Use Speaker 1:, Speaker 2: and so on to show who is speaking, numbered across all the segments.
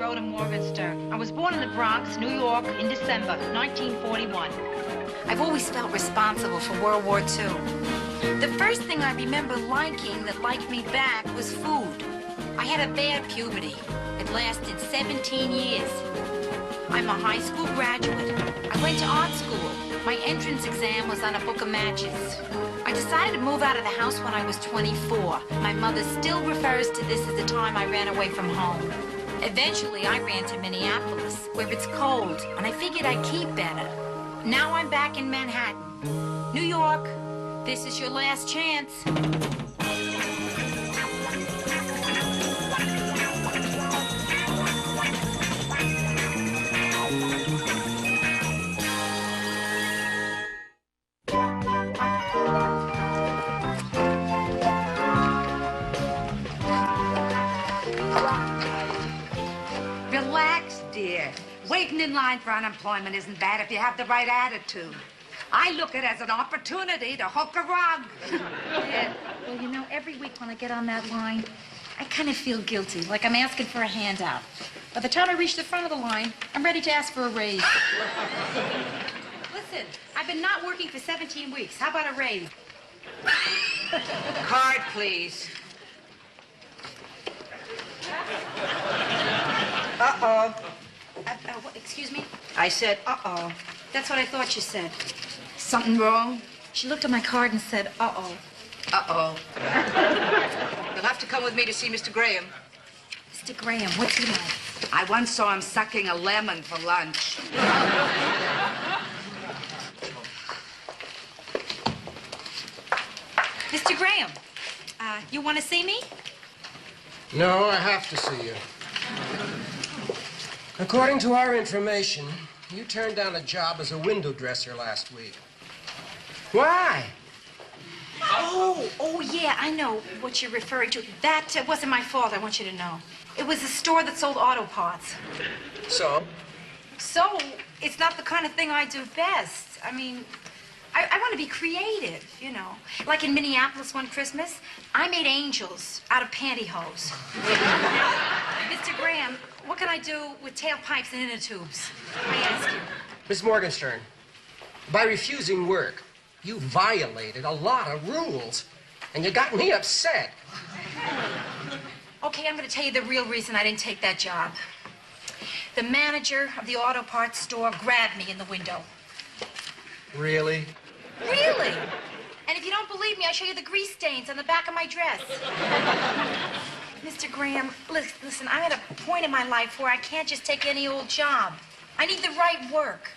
Speaker 1: Rhoda Morgenstern. I was born in the Bronx, New York, in December 1941.
Speaker 2: I've always felt responsible for World War II. The first thing I remember liking that liked me back was food. I had a bad puberty. It lasted 17 years. I'm a high school graduate. I went to art school. My entrance exam was on a book of matches. I decided to move out of the house when I was 24. My mother still refers to this as the time I ran away from home. Eventually, I ran to Minneapolis, where it's cold, and I figured I'd keep better. Now I'm back in Manhattan. New York, this is your last chance.
Speaker 3: Relax, dear. Waiting in line for unemployment isn't bad if you have the right attitude. I look at it as an opportunity to hook a rug.
Speaker 2: Yeah. Well, you know, every week when I get on that line, I kind of feel guilty, like I'm asking for a handout. By the time I reach the front of the line, I'm ready to ask for a raise. Listen, I've been not working for 17 weeks. How about a raise?
Speaker 3: Card, please. Uh-oh.
Speaker 2: Excuse me?
Speaker 3: I said, uh-oh.
Speaker 2: That's what I thought you said.
Speaker 3: Something wrong?
Speaker 2: She looked at my card and said, uh-oh.
Speaker 3: Uh-oh. You'll have to come with me to see Mr. Graham.
Speaker 2: Mr. Graham, what's he like?
Speaker 3: I once saw him sucking a lemon for lunch.
Speaker 2: Mr. Graham, you want to see me?
Speaker 4: No, I have to see you. According to our information, you turned down a job as a window dresser last week. Why?
Speaker 2: Oh, yeah, I know what you're referring to. That wasn't my fault, I want you to know. It was a store that sold auto parts.
Speaker 4: So?
Speaker 2: So, it's not the kind of thing I do best. I mean, I want to be creative, you know. Like in Minneapolis one Christmas, I made angels out of pantyhose. Mr. Graham, what can I do with tailpipes and inner tubes? I ask you.
Speaker 4: Miss Morgenstern, by refusing work, you violated a lot of rules, and you got me upset.
Speaker 2: Okay, I'm going to tell you the real reason I didn't take that job. The manager of the auto parts store grabbed me in the window.
Speaker 4: Really?
Speaker 2: Really? And if you don't believe me, I'll show you the grease stains on the back of my dress. Mr. Graham, listen, I'm at a point in my life where I can't just take any old job. I need the right work.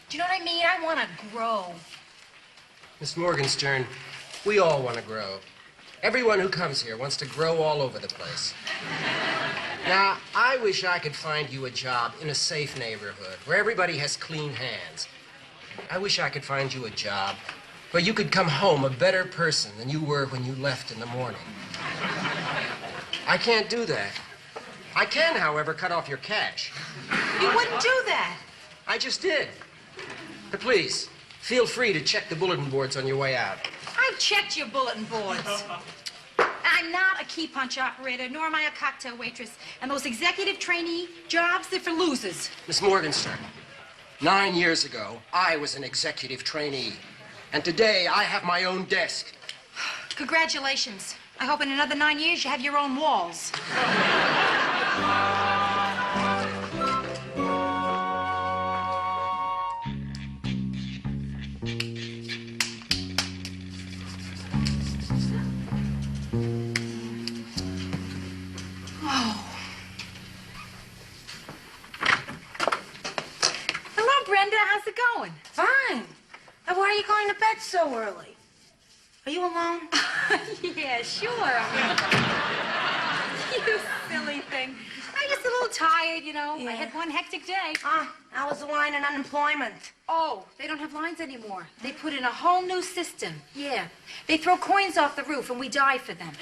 Speaker 2: Do you know what I mean? I want to grow.
Speaker 4: Miss Morgenstern, we all want to grow. Everyone who comes here wants to grow all over the place. Now, I wish I could find you a job in a safe neighborhood where everybody has clean hands. I wish I could find you a job where you could come home a better person than you were when you left in the morning. I can't do that. I can, however, cut off your cash.
Speaker 2: You wouldn't do that.
Speaker 4: I just did. But please, feel free to check the bulletin boards on your way out.
Speaker 2: I've checked your bulletin boards. I'm not a key punch operator, nor am I a cocktail waitress. And those executive trainee jobs, they're for losers.
Speaker 4: Miss Morgenstern, 9 years ago, I was an executive trainee. And today, I have my own desk.
Speaker 2: Congratulations. I hope in another 9 years you have your own walls. How's it going?
Speaker 5: Fine. Now, why are you going to bed so early? Are you alone?
Speaker 2: Yeah, sure. You silly thing. I'm just a little tired, you know.
Speaker 5: Yeah.
Speaker 2: I had one hectic day.
Speaker 5: How was the line in unemployment?
Speaker 2: Oh, they don't have lines anymore. They put in a whole new system. Yeah. They throw coins off the roof and we die for them.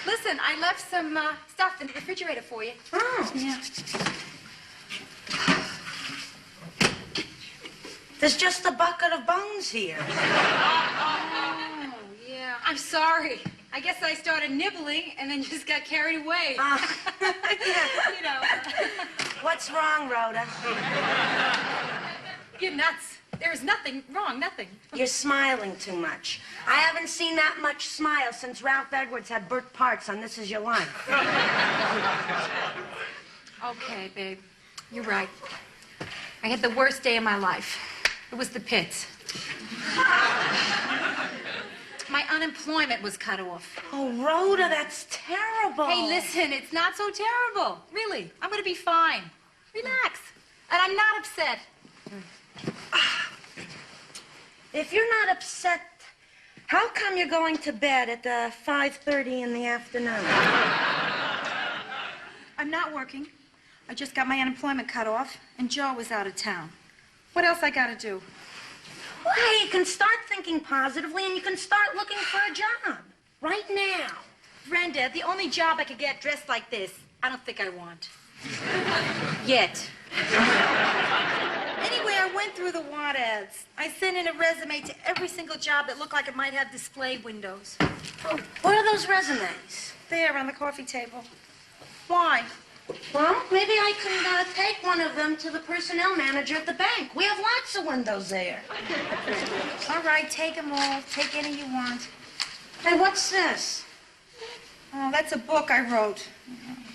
Speaker 2: Listen, I left some stuff in the refrigerator for you.
Speaker 5: Oh.
Speaker 2: Yeah.
Speaker 5: There's just a bucket of bones here.
Speaker 2: Oh, yeah. I'm sorry. I guess I started nibbling and then just got carried away. You know.
Speaker 5: What's wrong, Rhoda?
Speaker 2: You're nuts. There's nothing wrong, nothing.
Speaker 5: You're smiling too much. I haven't seen that much smile since Ralph Edwards had Burt Parks on This Is Your Life.
Speaker 2: Okay, babe. You're right. I had the worst day of my life. It was the pits. My unemployment was cut off.
Speaker 5: Oh, Rhoda, that's terrible.
Speaker 2: Hey, listen, it's not so terrible. Really. I'm gonna be fine. Relax. And I'm not upset.
Speaker 5: If you're not upset, how come you're going to bed at 5:30 in the afternoon?
Speaker 2: I'm not working. I just got my unemployment cut off, and Joe was out of town. What else I gotta do?
Speaker 5: Well, hey, you can start thinking positively and you can start looking for a job. Right now.
Speaker 2: Brenda, the only job I could get dressed like this, I don't think I want. Yet. Anyway, I went through the want ads. I sent in a resume to every single job that looked like it might have display windows.
Speaker 5: Oh, what are those resumes?
Speaker 2: There, on the coffee table. Why?
Speaker 5: Well, maybe I can take one of them to the personnel manager at the bank. We have lots of windows there.
Speaker 2: All right, take them all. Take any you want.
Speaker 5: Hey, what's this?
Speaker 2: Oh, that's a book I wrote.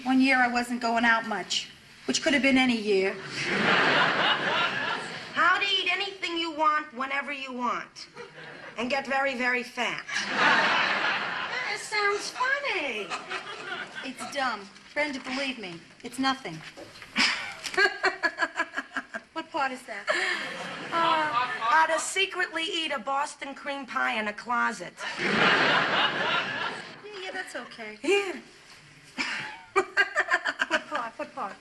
Speaker 2: One year I wasn't going out much, which could have been any year.
Speaker 5: How to eat anything you want whenever you want. And get very, very fat. That sounds funny.
Speaker 2: It's dumb. Brenda, believe me, it's nothing. What part is that?
Speaker 5: How to secretly eat a Boston cream pie in a closet.
Speaker 2: Yeah, that's okay.
Speaker 5: Yeah.
Speaker 2: What part?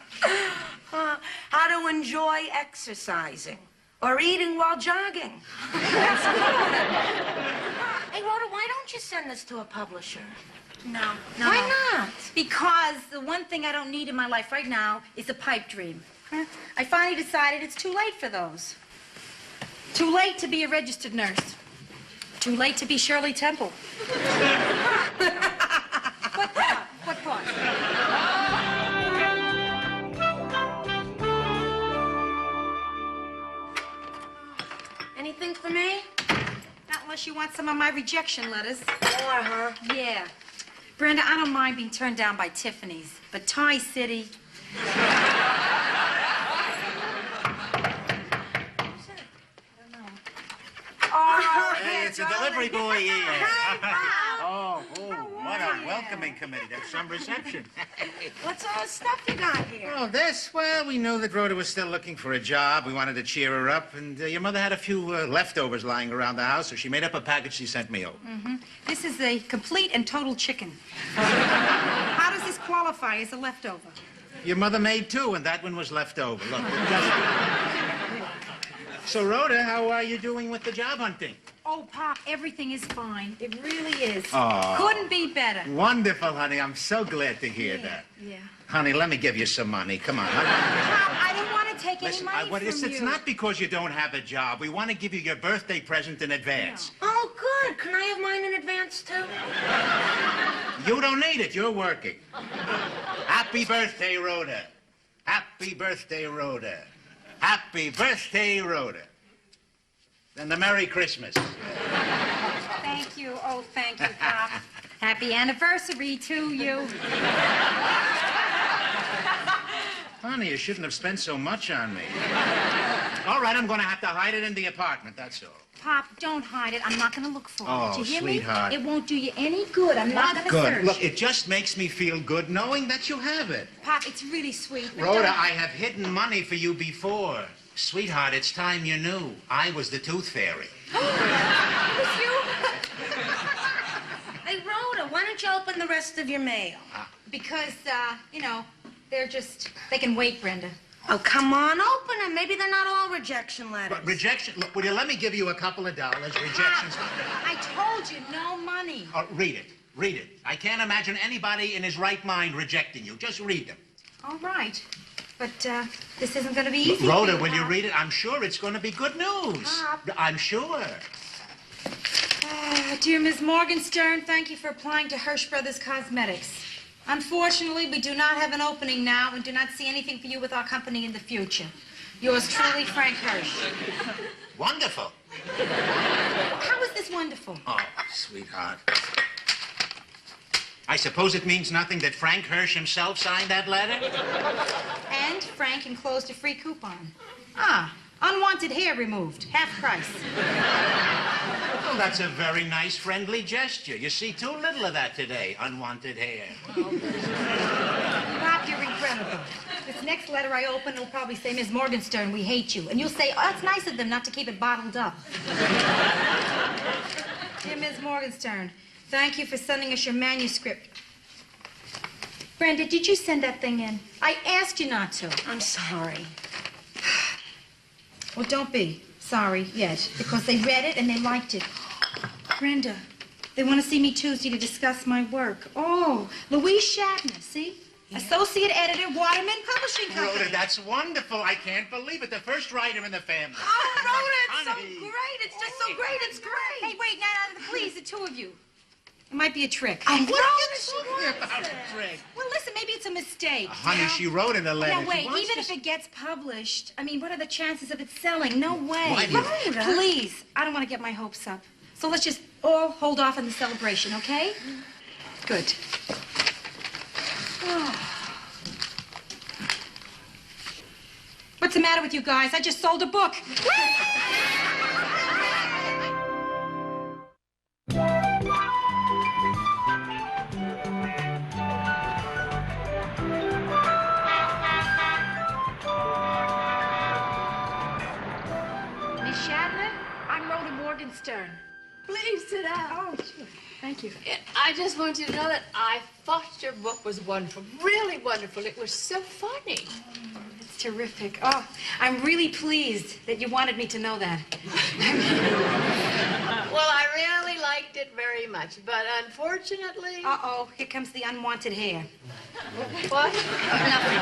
Speaker 5: How to enjoy exercising or eating while jogging. Hey, Rhoda, why don't you send this to a publisher?
Speaker 2: No.
Speaker 5: Why not?
Speaker 2: Because the one thing I don't need in my life right now is a pipe dream. I finally decided it's too late for those. Too late to be a registered nurse. Too late to be Shirley Temple. What part? What part?
Speaker 5: Anything for me?
Speaker 2: Not unless you want some of my rejection letters.
Speaker 5: More, huh?
Speaker 2: Yeah. Brenda, I don't mind being turned down by Tiffany's, but Tie City...
Speaker 5: Oh,
Speaker 6: Hey, it's a delivery boy here. Oh, what a welcoming committee. That's some reception.
Speaker 5: What's all the stuff you got here?
Speaker 6: Oh, this? Well, we knew that Rhoda was still looking for a job. We wanted to cheer her up, and your mother had a few leftovers lying around the house, so she made up a package she sent me over.
Speaker 2: This is a complete and total chicken. How does this qualify as a leftover?
Speaker 6: Your mother made two, and that one was left over. Look, just... So, Rhoda, how are you doing with the job hunting?
Speaker 2: Oh, Pop, everything is fine. It really is.
Speaker 6: Oh.
Speaker 2: Couldn't be better.
Speaker 6: Wonderful, honey. I'm so glad to hear that.
Speaker 2: Yeah.
Speaker 6: Honey, let me give you some money. Come on.
Speaker 2: Pop, I don't want to take
Speaker 6: Listen,
Speaker 2: any money from you.
Speaker 6: it's not because you don't have a job. We want to give you your birthday present in advance.
Speaker 5: Oh, good. Can I have mine in advance, too?
Speaker 6: You don't need it. You're working. Happy birthday, Rhoda. Happy birthday, Rhoda. Happy birthday, Rhoda. And a Merry Christmas.
Speaker 2: Thank you. Oh, thank you, Pop. Happy anniversary to you.
Speaker 6: Honey, you shouldn't have spent so much on me. All right, I'm going to have to hide it in the apartment, that's all.
Speaker 2: Pop, don't hide it. I'm not going to look for it.
Speaker 6: Oh,
Speaker 2: Do you hear
Speaker 6: sweetheart.
Speaker 2: me? It won't do you any good. I'm not going to
Speaker 6: Good.
Speaker 2: search.
Speaker 6: Look, it just makes me feel good knowing that you have it.
Speaker 2: Pop, it's really sweet. but
Speaker 6: Rhoda,
Speaker 2: don't-
Speaker 6: I have hidden money for you before. Sweetheart, it's time you knew. I was the tooth fairy.
Speaker 2: With you?
Speaker 5: Hey, Rhoda, why don't you open the rest of your mail?
Speaker 2: Because, you know, they can wait, Brenda.
Speaker 5: Oh, come on, open them. Maybe they're not all rejection letters.
Speaker 6: But rejection, look, will you let me give you a couple of dollars? Rejections.
Speaker 2: I told you, no money.
Speaker 6: Oh, read it. Read it. I can't imagine anybody in his right mind rejecting you. Just read them.
Speaker 2: All right. But, this isn't going to be easy.
Speaker 6: Rhoda,
Speaker 2: for you,
Speaker 6: will you
Speaker 2: Pop.
Speaker 6: read it? I'm sure it's going to be good news.
Speaker 2: Pop.
Speaker 6: I'm sure.
Speaker 2: Dear Ms. Morgenstern, thank you for applying to Hirsch Brothers Cosmetics. Unfortunately, we do not have an opening now and do not see anything for you with our company in the future. Yours truly, Frank Hirsch.
Speaker 6: Wonderful.
Speaker 2: How is this wonderful?
Speaker 6: Oh, sweetheart. I suppose it means nothing that Frank Hirsch himself signed that letter?
Speaker 2: And Frank enclosed a free coupon. Ah, unwanted hair removed, half price.
Speaker 6: Well, that's a very nice, friendly gesture. You see too little of that today, unwanted hair.
Speaker 2: Rob, you're incredible. This next letter I open will probably say, Ms. Morgenstern, we hate you. And you'll say, oh, that's nice of them not to keep it bottled up. Dear Ms. Morgenstern, thank you for sending us your manuscript. Brenda, did you send that thing in? I asked you not to.
Speaker 5: I'm sorry.
Speaker 2: Well, don't be sorry yet, because they read it and they liked it. Brenda, they want to see me Tuesday to discuss my work. Oh, Louise Shatner, see? Yeah. Associate editor, Waterman Publishing Company.
Speaker 6: Rhoda, that's wonderful. I can't believe it. The first writer in the family.
Speaker 2: Oh, Rhoda, it's so
Speaker 6: Honey.
Speaker 2: great. It's just so great. It's great. Hey, wait, now, please, the two of you. It might be a trick.
Speaker 6: What are you talking about, a trick?
Speaker 2: Well, listen, maybe it's a mistake.
Speaker 6: Honey,
Speaker 2: you know?
Speaker 6: she wrote in the letter.
Speaker 2: Now, wait,
Speaker 6: She wants
Speaker 2: even
Speaker 6: to-
Speaker 2: if it gets published, I mean, what are the chances of it selling? No way.
Speaker 6: Why do you-
Speaker 2: Rhoda. Please, I don't want to get my hopes up. So let's just all hold off on the celebration, okay? Good. What's the matter with you guys? I just sold a book.
Speaker 3: Miss Shatner, I'm Rhoda Morgenstern.
Speaker 7: Please sit down.
Speaker 3: Oh, sure. Thank you.
Speaker 7: I just want you to know that I thought your book was wonderful, really wonderful. It was so funny.
Speaker 2: It's terrific. Oh, I'm really pleased that you wanted me to know that.
Speaker 7: Well, I really liked it very much, but unfortunately...
Speaker 2: Uh-oh, here comes the unwanted hair.
Speaker 7: What?
Speaker 2: Nothing.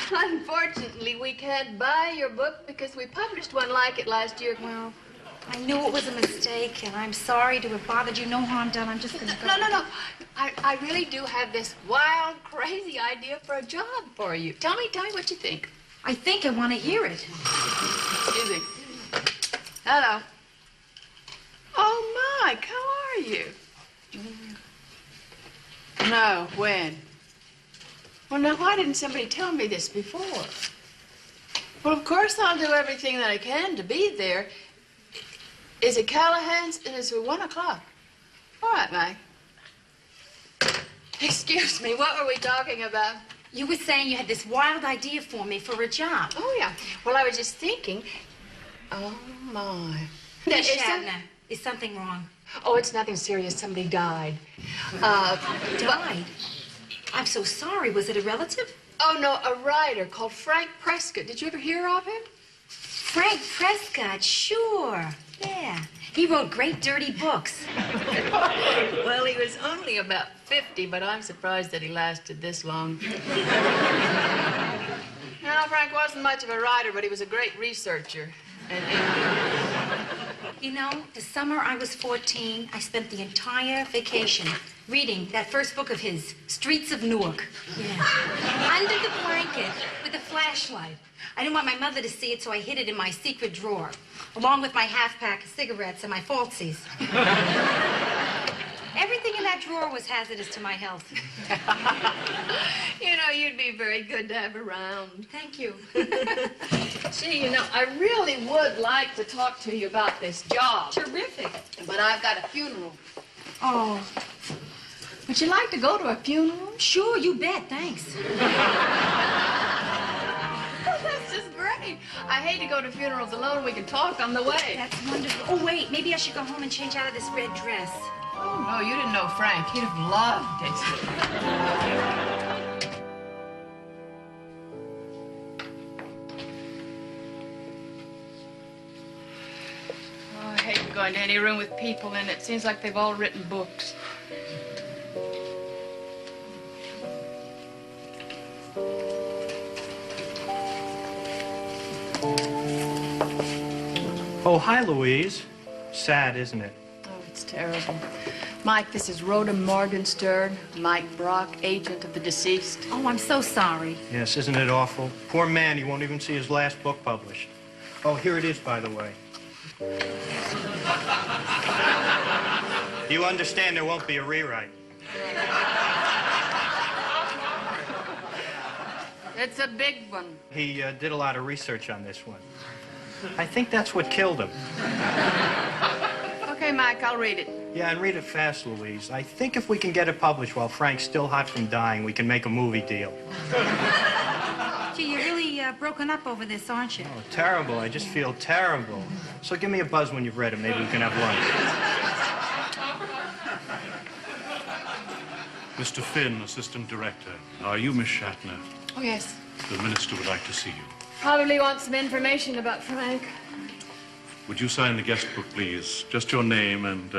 Speaker 7: Unfortunately, we can't buy your book because we published one like it last year.
Speaker 2: Well, I knew it was a mistake, and I'm sorry to have bothered you. No harm done. I'm just gonna go.
Speaker 7: No. I really do have this wild, crazy idea for a job for you. Tell me what you think.
Speaker 2: I think I want to hear it.
Speaker 7: Excuse me. Hello. Oh, Mike, how are you? No, when? Well, now, why didn't somebody tell me this before? Well, of course, I'll do everything that I can to be there. Is it Callahan's? And it's at 1 o'clock. All right, Mike. Excuse me, what were we talking about?
Speaker 2: You were saying you had this wild idea for me for a job.
Speaker 7: Oh, yeah. Well, I was just thinking. Oh, my.
Speaker 2: Miss
Speaker 7: Is that-
Speaker 2: Shatner, is something wrong?
Speaker 7: Oh, it's nothing serious. Somebody died.
Speaker 2: Died? I'm so sorry. Was it a relative?
Speaker 7: Oh, no, a writer called Frank Prescott. Did you ever hear of him?
Speaker 2: Frank Prescott, sure. Yeah. He wrote great dirty books.
Speaker 7: Well, he was only about 50, but I'm surprised that he lasted this long. No, Frank wasn't much of a writer, but he was a great researcher.
Speaker 2: You know, the summer I was 14, I spent the entire vacation reading that first book of his, Streets of Newark. Yeah. Under the blanket with a flashlight. I didn't want my mother to see it, so I hid it in my secret drawer, along with my half-pack of cigarettes and my falsies. Everything in that drawer was hazardous to my health.
Speaker 7: You know, you'd be very good to have around.
Speaker 2: Thank you.
Speaker 7: Gee, you know, I really would like to talk to you about this job.
Speaker 2: Terrific.
Speaker 7: But I've got a funeral.
Speaker 2: Oh,
Speaker 7: Would you like to go to a funeral?
Speaker 2: sure, you bet, thanks.
Speaker 7: That's just great. I hate to go to funerals alone. We can talk on the way.
Speaker 2: That's wonderful. Oh, wait, maybe I should go home and change out of this red dress.
Speaker 7: Oh, no, you didn't know Frank. He'd have loved it. Oh, I hate to go into any room with people in it. Seems like they've all written books.
Speaker 8: Oh, hi, Louise. Sad, isn't it?
Speaker 7: Oh, it's terrible. Mike, this is Rhoda Morgenstern, Mike Brock, agent of the deceased.
Speaker 2: Oh, I'm so sorry.
Speaker 8: Yes, isn't it awful? Poor man, he won't even see his last book published. Oh, here it is, by the way. You understand there won't be a rewrite.
Speaker 7: It's a big one.
Speaker 8: He did a lot of research on this one. I think that's what killed him.
Speaker 7: Okay, Mike, I'll read it.
Speaker 8: Yeah, and read it fast, Louise. I think if we can get it published while Frank's still hot from dying, we can make a movie deal.
Speaker 2: Gee, you're really broken up over this, aren't you?
Speaker 8: Oh, terrible. I just feel terrible. So give me a buzz when you've read it. Maybe we can have lunch.
Speaker 9: Mr. Finn, Assistant Director. Are you Miss Shatner?
Speaker 7: Oh, yes.
Speaker 9: The Minister would like to see you.
Speaker 7: Probably want some information about Frank.
Speaker 9: Would you sign the guest book, please? Just your name and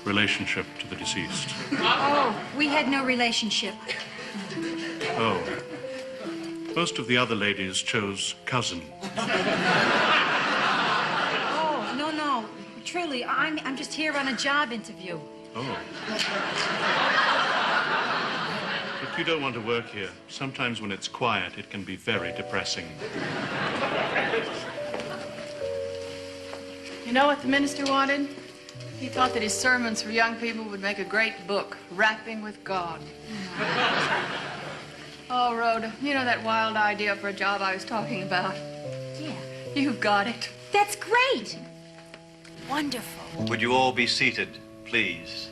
Speaker 9: relationship to the deceased.
Speaker 2: Oh, we had no relationship.
Speaker 9: Oh. Most of the other ladies chose cousin.
Speaker 2: Oh, no. Truly, I'm just here on a job interview.
Speaker 9: Oh. But you don't want to work here. Sometimes when it's quiet, it can be very depressing.
Speaker 7: You know what the minister wanted? He thought that his sermons for young people would make a great book, Rapping with God. Oh, Rhoda, you know that wild idea for a job I was talking about?
Speaker 2: Yeah.
Speaker 7: You've got it.
Speaker 2: That's great. Wonderful.
Speaker 10: Would you all be seated, please?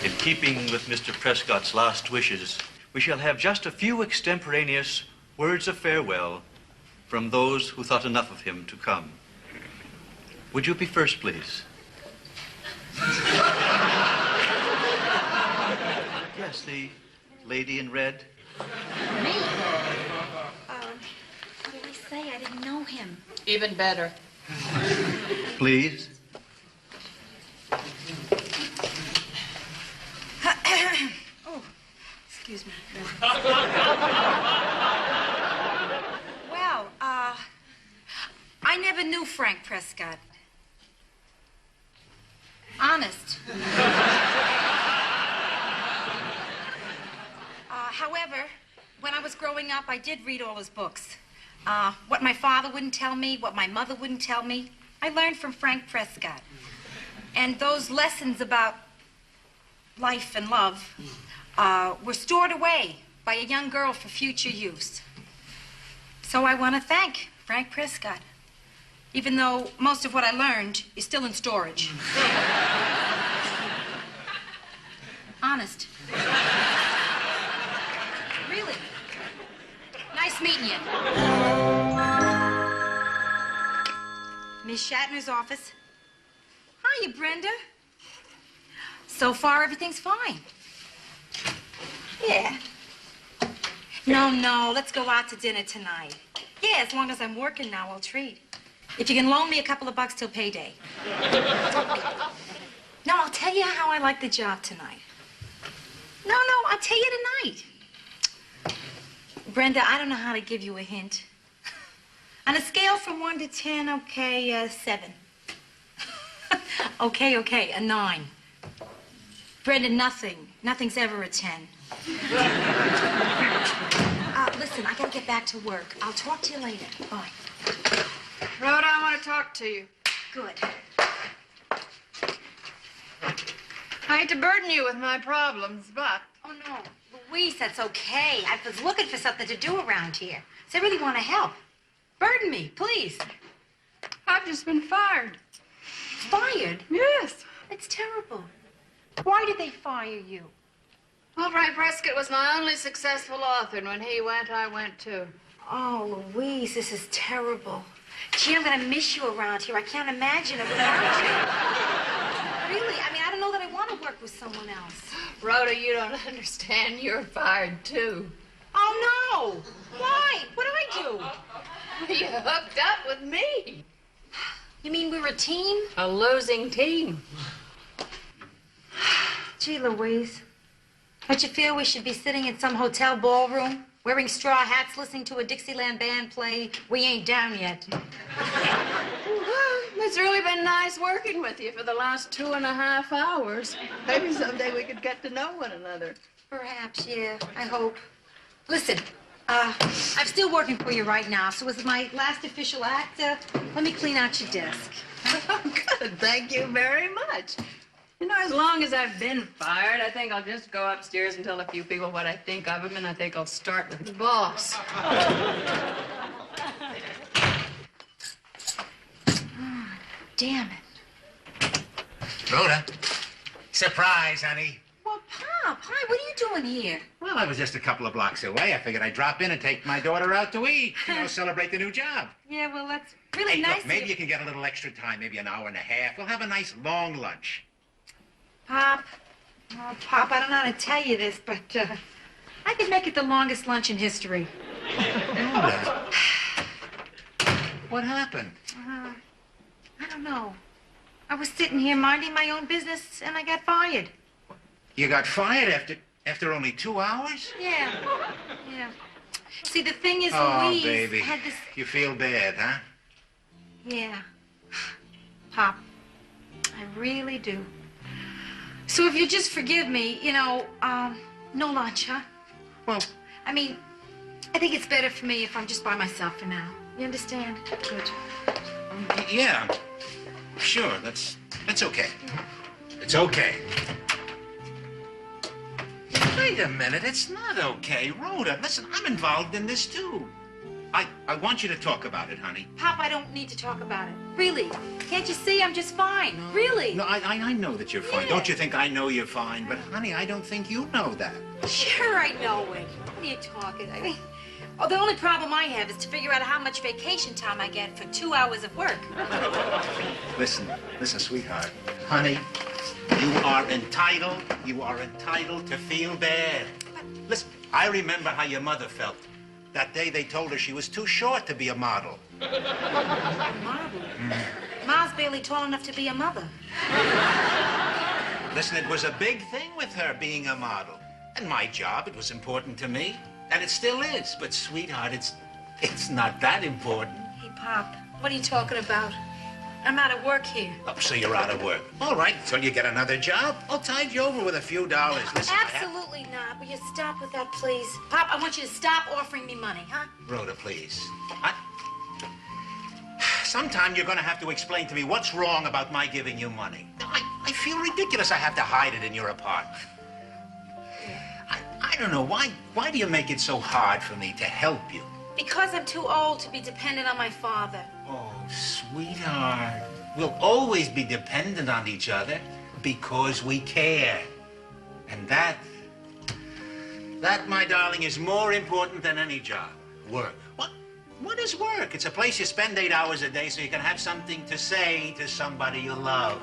Speaker 10: In keeping with Mr. Prescott's last wishes, we shall have just a few extemporaneous words of farewell from those who thought enough of him to come. Would you be first, please? Yes, the lady in red.
Speaker 2: Me? What did he say? I didn't know him.
Speaker 7: Even better.
Speaker 10: Please.
Speaker 2: Oh, excuse me. Well, I never knew Frank Prescott. Honest. However, when I was growing up, I did read all his books. What my father wouldn't tell me, what my mother wouldn't tell me, I learned from Frank Prescott. And those lessons about life and love were stored away by a young girl for future use. So I want to thank Frank Prescott, even though most of what I learned is still in storage. Honest. Really. Nice meeting you. Miss Shatner's office. Hiya, Brenda. So far, everything's fine. Yeah. No, let's go out to dinner tonight. Yeah, as long as I'm working now, I'll treat. If you can loan me a couple of bucks till payday. No, I'll tell you how I like the job tonight. No, I'll tell you tonight. Brenda, I don't know how to give you a hint. On a scale from 1 to 10, okay, 7. Okay, a 9. Brenda, nothing's ever a 10. Listen, I gotta get back to work. I'll talk to you later. Bye.
Speaker 7: Rhoda, I want to talk to you.
Speaker 2: Good.
Speaker 7: I hate to burden you with my problems, but...
Speaker 2: Oh, no. Louise, that's okay. I was looking for something to do around here. So I really want to help. Burden me, please.
Speaker 7: I've just been fired.
Speaker 2: Fired?
Speaker 7: Yes.
Speaker 2: It's terrible. Why did they fire you?
Speaker 7: Well, Frank Prescott was my only successful author, and when he went, I went too.
Speaker 2: Oh, Louise, this is terrible. Gee, I'm going to miss you around here. I can't imagine it without you. Really, I don't know that I want to work with someone else.
Speaker 7: Rhoda, you don't understand. You're fired too.
Speaker 2: Oh, no. Why? What did I do?
Speaker 7: You hooked up with me.
Speaker 2: You mean we're a team?
Speaker 7: A losing team.
Speaker 2: Gee, Louise. Don't you feel we should be sitting in some hotel ballroom
Speaker 1: wearing straw hats, listening to a Dixieland band play We Ain't Down Yet.
Speaker 7: It's really been nice working with you for the last 2.5 hours. Maybe someday we could get to know one another.
Speaker 1: Perhaps, yeah, I hope. Listen, I'm still working for you right now, so as my last official act, let me clean out your desk.
Speaker 7: Oh, good. Thank you very much. You know, as long as I've been fired, I think I'll just go upstairs and tell a few people what I think of him, and I think I'll start with the boss.
Speaker 1: Damn it.
Speaker 6: Rhoda, surprise, honey.
Speaker 2: Well, Pop, hi, what are you doing here?
Speaker 6: Well, I was just a couple of blocks away. I figured I'd drop in and take my daughter out to eat. You know, celebrate the new job.
Speaker 1: Yeah, well, that's really
Speaker 6: Hey,
Speaker 1: nice
Speaker 6: look, maybe you can get a little extra time, maybe an hour and a half. We'll have a nice long lunch.
Speaker 1: Pop, oh, Pop, I don't know how to tell you this, but I could make it the longest lunch in history.
Speaker 6: Rhoda, what happened?
Speaker 1: I don't know. I was sitting here minding my own business, and I got fired.
Speaker 6: You got fired after only 2 hours?
Speaker 1: Yeah. Yeah. See, the thing is,
Speaker 6: Oh,
Speaker 1: Louise
Speaker 6: baby.
Speaker 1: had this...
Speaker 6: You feel bad, huh?
Speaker 1: Yeah. Pop, I really do. So if you just forgive me, you know, no lunch, huh?
Speaker 6: Well,
Speaker 1: I mean, I think it's better for me if I'm just by myself for now. You understand? Good.
Speaker 6: yeah. Sure, that's okay. It's okay. Wait a minute, it's not okay. Rhoda, listen, I'm involved in this too. I want you to talk about it, honey.
Speaker 1: Pop, I don't need to talk about it. Really. Can't you see I'm just fine? Really.
Speaker 6: No, I know that you're fine.
Speaker 1: Yeah.
Speaker 6: Don't you think I know you're fine? But, honey, I don't think you know that.
Speaker 1: Sure, I know it. What are you talking? I mean, oh, the only problem I have is to figure out how much vacation time I get for 2 hours of work.
Speaker 6: Listen, sweetheart. Honey, you are entitled to feel bad. Listen, I remember how your mother felt. That day they told her she was too short to be a model.
Speaker 1: Model? Ma's barely tall enough to be a mother.
Speaker 6: Listen, it was a big thing with her being a model. And my job, it was important to me. And it still is. But, sweetheart, it's not that important.
Speaker 1: Hey, Pop, what are you talking about? I'm out of work here.
Speaker 6: Oh, so you're out of work. All right, until you get another job, I'll tide you over with a few dollars. Listen,
Speaker 1: Absolutely not. Will you stop with that, please? Pop, I want you to stop offering me money, huh?
Speaker 6: Rhoda, please. Sometime you're going to have to explain to me what's wrong about my giving you money. I feel ridiculous I have to hide it in your apartment. I don't know. Why do you make it so hard for me to help you?
Speaker 1: Because I'm too old to be dependent on my father.
Speaker 6: Oh, sweetheart. We'll always be dependent on each other because we care. And that, my darling, is more important than any job. Work. What is work? It's a place you spend 8 hours a day so you can have something to say to somebody you love.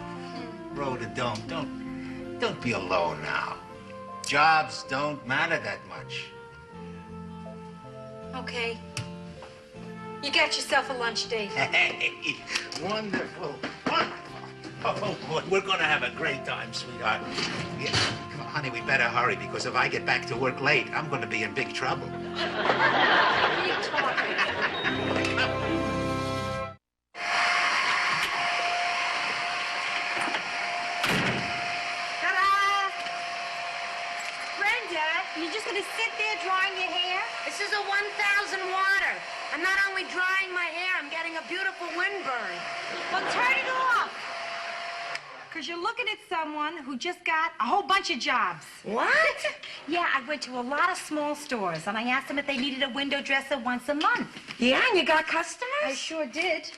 Speaker 6: Rhoda, don't be alone now. Jobs don't matter that much.
Speaker 1: Okay. You got yourself a lunch date.
Speaker 6: Hey, wonderful. Oh, boy, we're going to have a great time, sweetheart. Yeah, come on, honey, we better hurry, because if I get back to work late, I'm going to be in big trouble.
Speaker 1: What are you talking about? Ta-da! Brenda, you're just going to sit there drying your hair?
Speaker 5: This is a 1,000 water. I'm not only drying my hair, I'm getting a beautiful windburn.
Speaker 1: Well, turn it off. Because you're looking at someone who just got a whole bunch of jobs.
Speaker 5: What?
Speaker 1: Yeah, I went to a lot of small stores, and I asked them if they needed a window dresser once a month.
Speaker 5: Yeah, and you got customers?
Speaker 1: I sure did.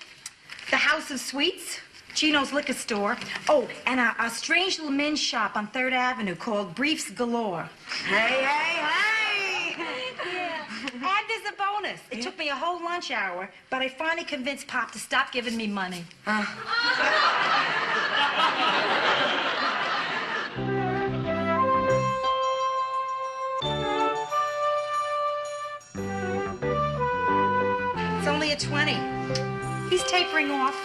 Speaker 1: The House of Sweets, Chino's Liquor Store. Oh, and a strange little men's shop on 3rd Avenue called Briefs Galore.
Speaker 5: Hey!
Speaker 1: Yeah. And there's a bonus. It took me a whole lunch hour, but I finally convinced Pop to stop giving me money. It's only a 20. He's tapering off.